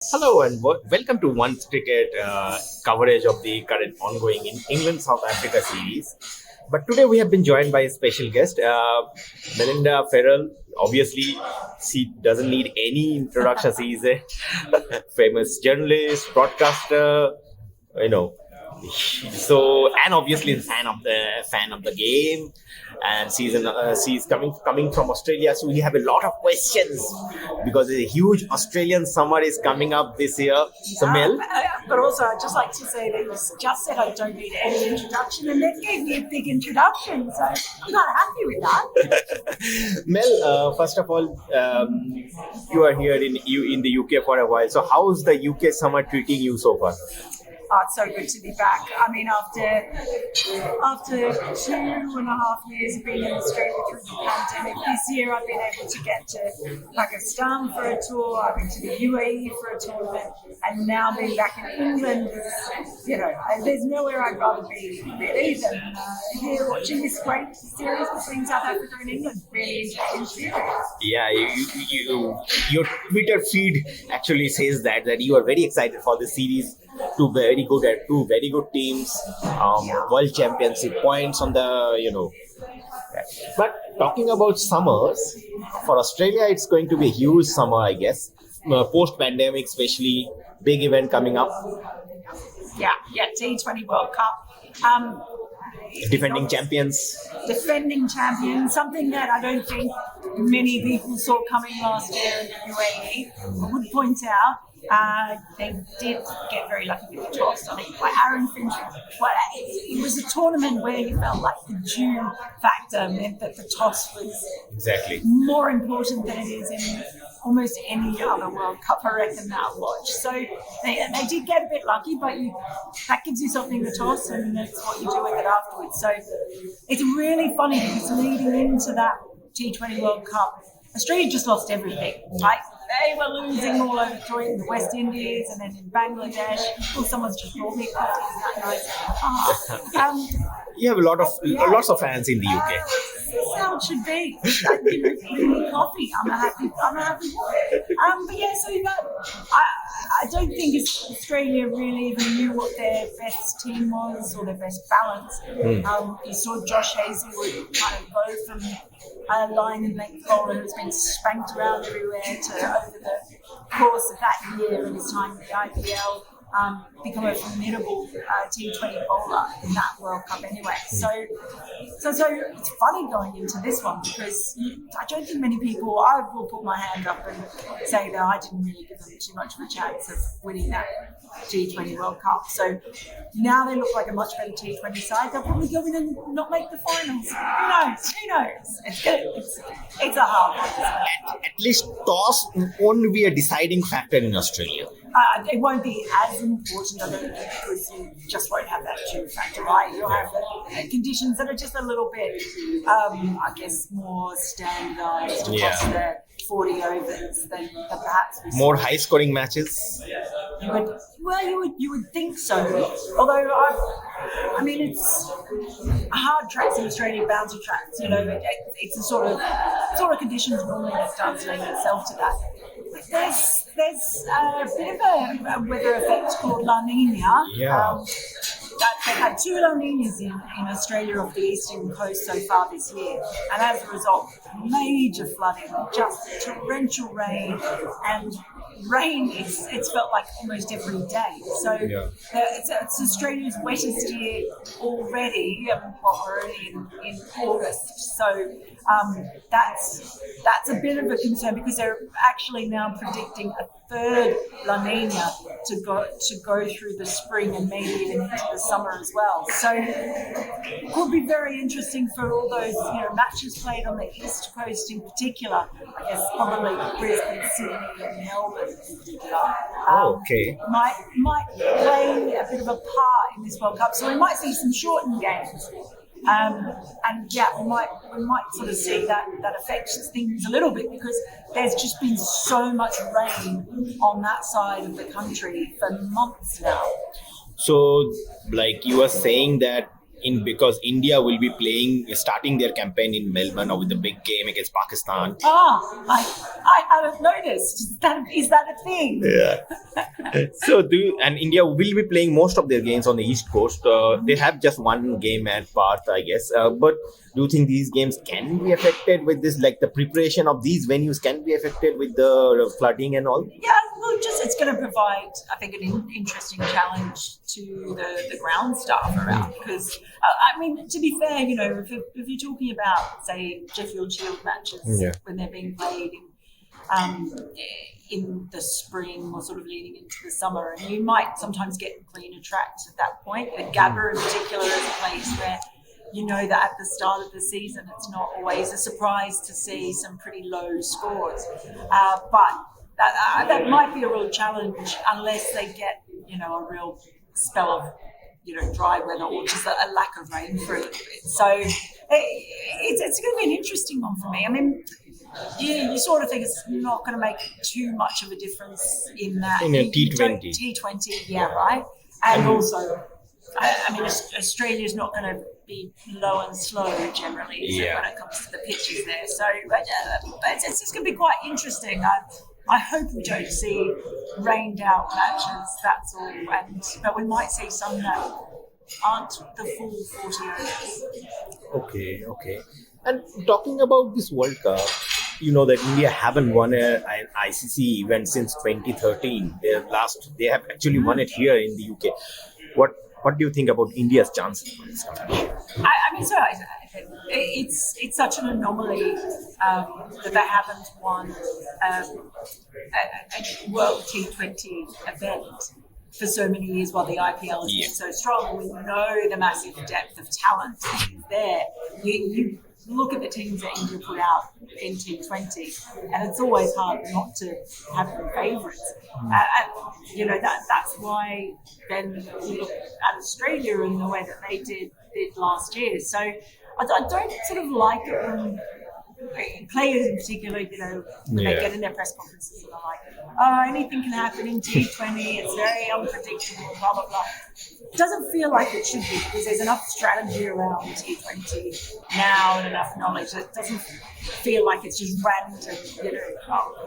Hello and welcome to OneCricket coverage of the current ongoing in England South Africa series. But today we have been joined by a special guest, Melinda Farrell. Obviously, she doesn't need any introduction. She is a famous journalist, broadcaster, you know. So and obviously a fan of the game, and she's coming from Australia. So we have a lot of questions because a huge Australian summer is coming up this year. So Mel, But also, I'd just like to say that you just said I don't need any introduction, and then gave me a big introduction. So I'm not happy with that. Mel, first of all, you are here in the UK for a while. So how's the UK summer treating you so far? Oh, it's so good to be back. I mean, after 2.5 years of being in Australia through the pandemic, this year I've been able to get to Pakistan for a tour. I've been to the UAE for a tournament, and now being back in England, there's nowhere I'd rather be really than here watching this great series between South Africa and England. Really enjoying series. Yeah, your Twitter feed actually says that you are very excited for this series. Two very good teams, world championship points on the. But talking about summers, for Australia, it's going to be a huge summer, I guess. Post-pandemic, especially big event coming up. Yeah, T20 World Cup. Defending champions. Something that I don't think many people saw coming last year in the UAE. I would point out they did get very lucky with the toss. I think by Aaron Finch, it was a tournament where you felt like the dew factor meant that the toss was exactly more important than it is in almost any other World Cup, I reckon, that I watched. So they did get a bit lucky, but that gives you something to toss, and that's what you do with it afterwards. So it's really funny because leading into that T20 World Cup, Australia just lost everything. Like they were losing all over joint in the West Indies and then in Bangladesh. Oh, someone's just brought me a coffee. Isn't that nice? You have lots of fans in the UK. This is how it should be. Bring me coffee. I'm a happy one. But yeah, so I don't think Australia really even knew what their best team was or their best balance. You saw Josh Hazlewood kind of go from a line and length bowler who's been spanked around everywhere to over the course of that year in his time in the IPL. Become a formidable T20 bowler in that World Cup anyway. So it's funny going into this one because I don't think many people, I will put my hand up and say that I didn't really give them too much of a chance of winning that T20 World Cup. So now they look like a much better T20 side. They'll probably go in and not make the finals. Who knows? It's a hard one. At least toss won't be a deciding factor in Australia. It won't be as important, I don't think, because you just won't have that dew factor, right? You'll have conditions that are just a little bit, I guess, more standardised across the 40 overs than perhaps we more high-scoring matches. You would think so. Although I mean, it's hard tracks in Australia, bouncy tracks. It's a sort of conditions normally that does lend itself to that. There's a bit of a weather effect called La Nina. Yeah. They've had two La Ninas in Australia off the eastern coast so far this year, and as a result, major flooding, just torrential rain, and rain it's felt like almost every day. So it's Australia's wettest year already. We're only in August, so that's a bit of a concern because they're actually now predicting a third La Nina to go through the spring and maybe even into the summer as well. So it could be very interesting for all those matches played on the east coast in particular. I guess probably Brisbane, Sydney, and Melbourne in particular. Okay. Might play a bit of a part in this World Cup, so we might see some shortened games. We might sort of see that affects things a little bit because there's just been so much rain on that side of the country for months now. So, like you were saying that because India will be starting their campaign in Melbourne with the big game against Pakistan. I haven't noticed. Is that a thing? Yeah. So and India will be playing most of their games on the East Coast. They have just one game at Perth, I guess. But do you think these games can be affected with this? Like the preparation of these venues can be affected with the flooding and all? Yeah, well, just it's going to provide, I think, an interesting challenge to the ground staff around. Because, I mean, to be fair, if you're talking about, say, Sheffield Shield matches when they're being played in the spring or sort of leading into the summer, and you might sometimes get cleaner tracks at that point. The Gabba in particular is a place where you know that at the start of the season it's not always a surprise to see some pretty low scores. But that might be a real challenge unless they get, a real spell of, dry weather or just a lack of rain for a little bit. So it's going to be an interesting one for me. I mean, you sort of think it's not going to make too much of a difference in that. In a T20. T20, yeah, right. And also, I mean, Australia's not going to be low and slow generally when it comes to the pitches there. So it's going to be quite interesting. I hope we don't see rained out matches, that's all. But we might see some that aren't the full 40 overs. Okay. And talking about this World Cup, you know that India haven't won an ICC event since 2013. They have actually won it here in the UK. What do you think about India's chances for this competition? I mean, it's such an anomaly that they haven't won a World T20 event for so many years while the IPL has been so strong. We know the massive depth of talent there. You look at the teams that India put out in T20, and it's always hard not to have them favourites. That's why then you look at Australia and the way that they did last year. So I don't sort of like it when players in particular, when they get in their press conferences and they're like, anything can happen in T20, it's very unpredictable, blah, blah, blah. It doesn't feel like it should be because there's enough strategy around T20 now and enough knowledge that it doesn't feel like it's just random,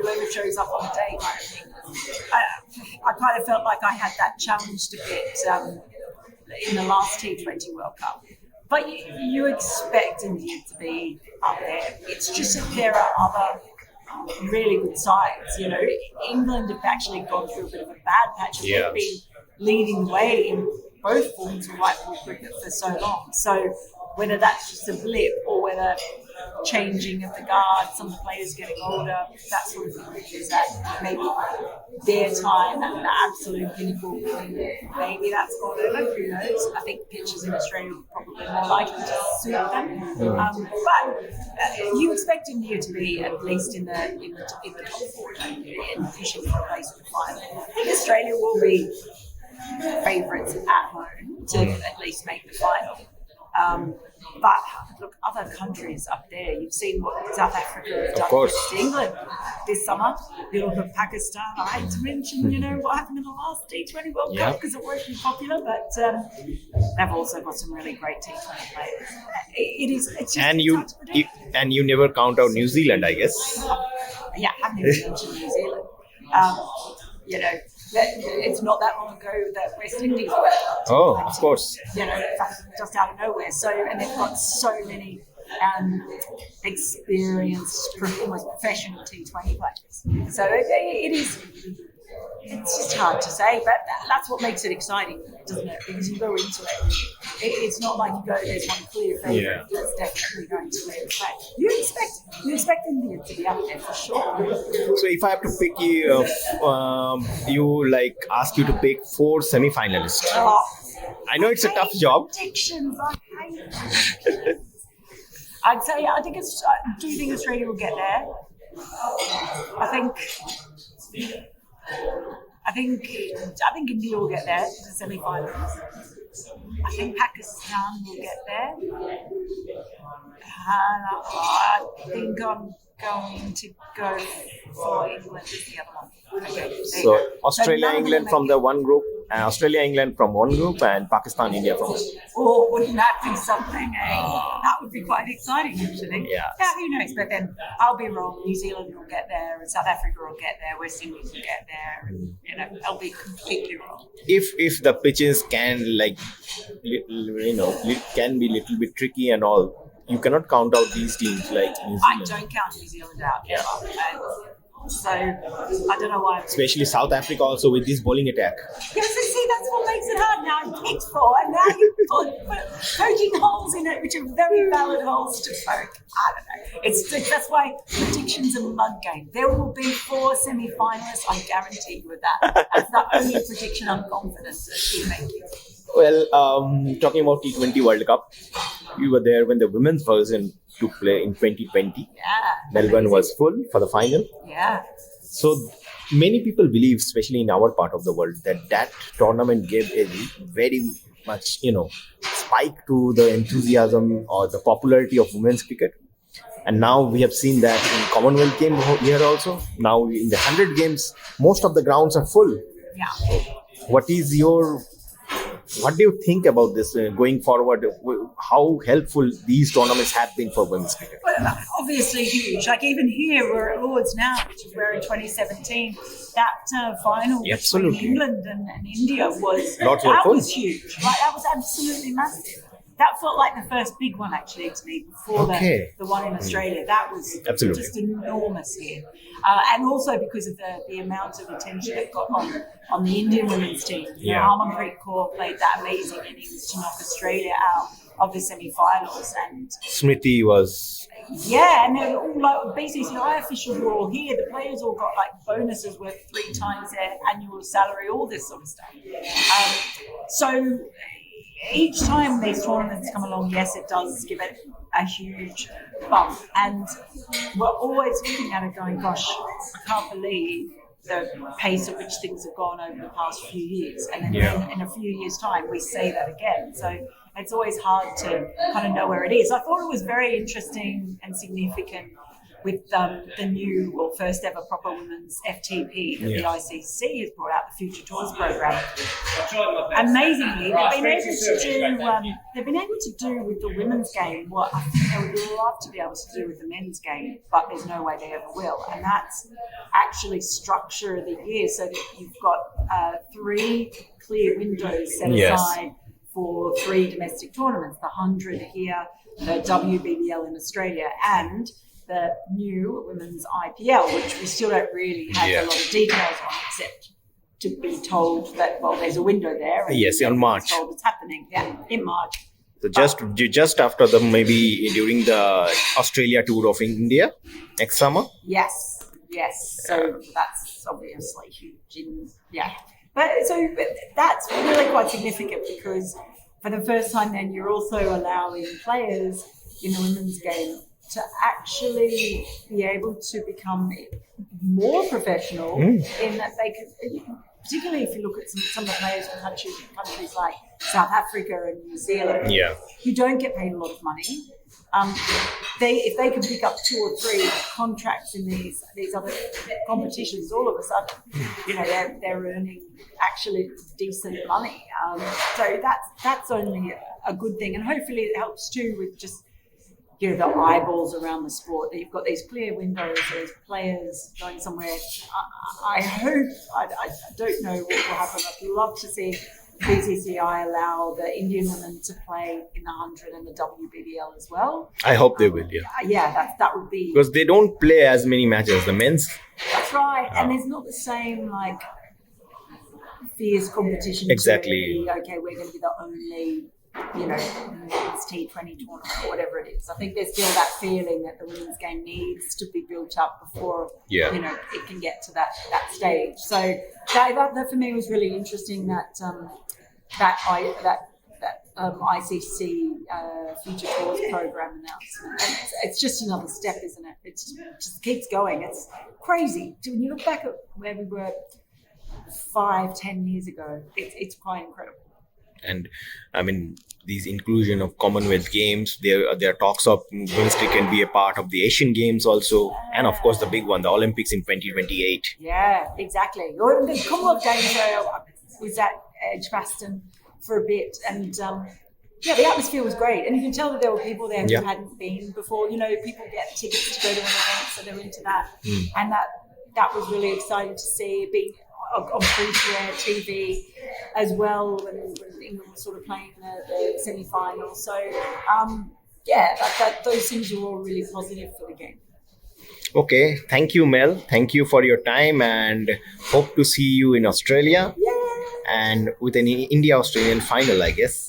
whoever shows up on the day kind of thing. I kind of felt like I had that challenged a bit in the last T20 World Cup. But you expect India to be up there. It's just that there are other really good sides. England have actually gone through a bit of a bad patch. They've been leading the way in both forms of white ball cricket for so long. So whether that's just a blip or whether changing of the guard, some of the players getting older, that sort of thing, is that maybe their time at the absolute pinnacle, maybe that's gone over, who knows. I think pitches in Australia are probably more likely to suit them. But you expect India to be at least in the top four and pushing for a place in the final. I think Australia will be favourites at home to at least make the final. But look, other countries up there, you've seen what South Africa have done to England this summer. You look at Pakistan. I hate to mention, what happened in the last T20 World Cup because it won't be popular, but they've also got some really great T20 players. It's just and you never count out New Zealand, I guess. Yeah, I haven't even mentioned New Zealand. It's not that long ago that West Indies were. Oh, of course. Just out of nowhere. So, and they've got so many experienced, almost professional T20 players. So it's just hard to say, but that's what makes it exciting, doesn't it? Because you go into it, it's not like you go, there's one clear favourite that's definitely going to win. But you expect India to be up there for sure. So if I have to pick you, ask you to pick 4 semi-finalists. I know it's a tough job. Predictions, I hate I'd say, do you think Australia will get there? I think India will get there to the semi-finals. I think Pakistan will get there. And I think I'm going to go for England as the other one. Okay, there you So go. Australia, none of them England are from the making- one group, Australia, England from one group, and Pakistan, India from one. Oh, wouldn't that be something? That would be quite exciting, actually. Yeah. Yeah, who knows? But then I'll be wrong. New Zealand will get there, and South Africa will get there. West Indies will get there. And, I'll be completely wrong. If the pitches can can be little bit tricky and all, you cannot count out these teams like New I Zealand, don't count New Zealand out. Yeah. And so I don't know why. especially South Africa also with this bowling attack. Yeah, so see, that's what makes it hard. Now I'm picked for, and now you put poking holes in it, which are very valid holes to poke. I don't know. That's why predictions are a mug game. There will be 4 semi-finalists. I guarantee you that. That's the only prediction I'm confident to keep making. Well, talking about T20 World Cup, you were there when the women's version took play in 2020. Yeah. Melbourne was full for the final. Yeah. So many people believe, especially in our part of the world, that tournament gave a very much, spike to the enthusiasm or the popularity of women's cricket. And now we have seen that in Commonwealth game here also. Now in the 100 games, most of the grounds are full. Yeah. What do you think about this going forward? How helpful these tournaments have been for women's cricket? Well, obviously huge. Like even here, we're at Lords now, which is where in 2017 that final Absolutely. between England and India was Lots of that fun. was huge. Like that was absolutely massive. That felt like the first big one actually to me before Okay. the one in Australia. That was Absolutely. just enormous here, and also because of the amount of attention it got on the Indian women's team. Yeah. OneCricket Corps played that amazing innings to knock Australia out of the semi-finals, and Smriti was yeah, and they're all like BCCI officials were all here. The players all got like bonuses worth 3 times their annual salary, all this sort of stuff. So each time these tournaments come along, yes, it does give it a huge bump, and we're always looking at it going, gosh, I can't believe the pace at which things have gone over the past few years, and then in a few years' time we say that again. So it's always hard to kind of know where it is. I thought it was very interesting and significant with the new or first ever proper women's FTP that the ICC has brought out, the Future Tours program. Amazingly, they've been able to do with the women's game what I think they would love to be able to do with the men's game, but there's no way they ever will. And that's actually structure the year so that you've got 3 clear windows set aside for 3 domestic tournaments, the 100 here, the WBBL in Australia, and the new women's IPL, which we still don't really have a lot of details on, except to be told that, well, there's a window there. And Yes, in March. Told it's happening, in March. So just after maybe during the Australia tour of India next summer. Yes. So that's obviously huge. But that's really quite significant because for the first time, then you're also allowing players in the women's game to actually be able to become more professional in that they could, particularly if you look at some of the players from countries like South Africa and New Zealand, who don't get paid a lot of money. If they can pick up 2 or 3 contracts in these other competitions, all of a sudden, they're earning actually decent money. So that's only a good thing, and hopefully it helps too with just the eyeballs around the sport. That you've got these clear windows, there's players going somewhere. I hope, I don't know what will happen. I'd love to see BCCI allow the Indian women to play in the 100 and the WBBL as well. I hope they will, that would be... Because they don't play as many matches as the men's. That's right. And there's not the same, fierce competition. Exactly. Okay, we're going to be the only... men's T20 tournament or whatever it is. I think there's still that feeling that the women's game needs to be built up before it can get to that stage. So that for me was really interesting that ICC Future Tours program announcement. And it's just another step, isn't it? It just keeps going. It's crazy. When you look back at where we were 5-10 years ago, it's quite incredible. And I mean, these inclusion of Commonwealth Games, there are talks of women's cricket can be a part of the Asian Games also, and of course the big one, the Olympics in 2028. Yeah, exactly. Or the Commonwealth Games, I was at Edgbaston for a bit, and yeah, the atmosphere was great, and you can tell that there were people there who Yeah. hadn't been before. You know, people get tickets to go to an event, so they're into that, and that was really exciting to see it being on free-to-air TV as well when England was sort of playing the semi-final. So yeah, those things are all really positive for the game. Okay, thank you, Mel. Thank you for your time, and hope to see you in Australia Yeah. and with an India Australian final, I guess.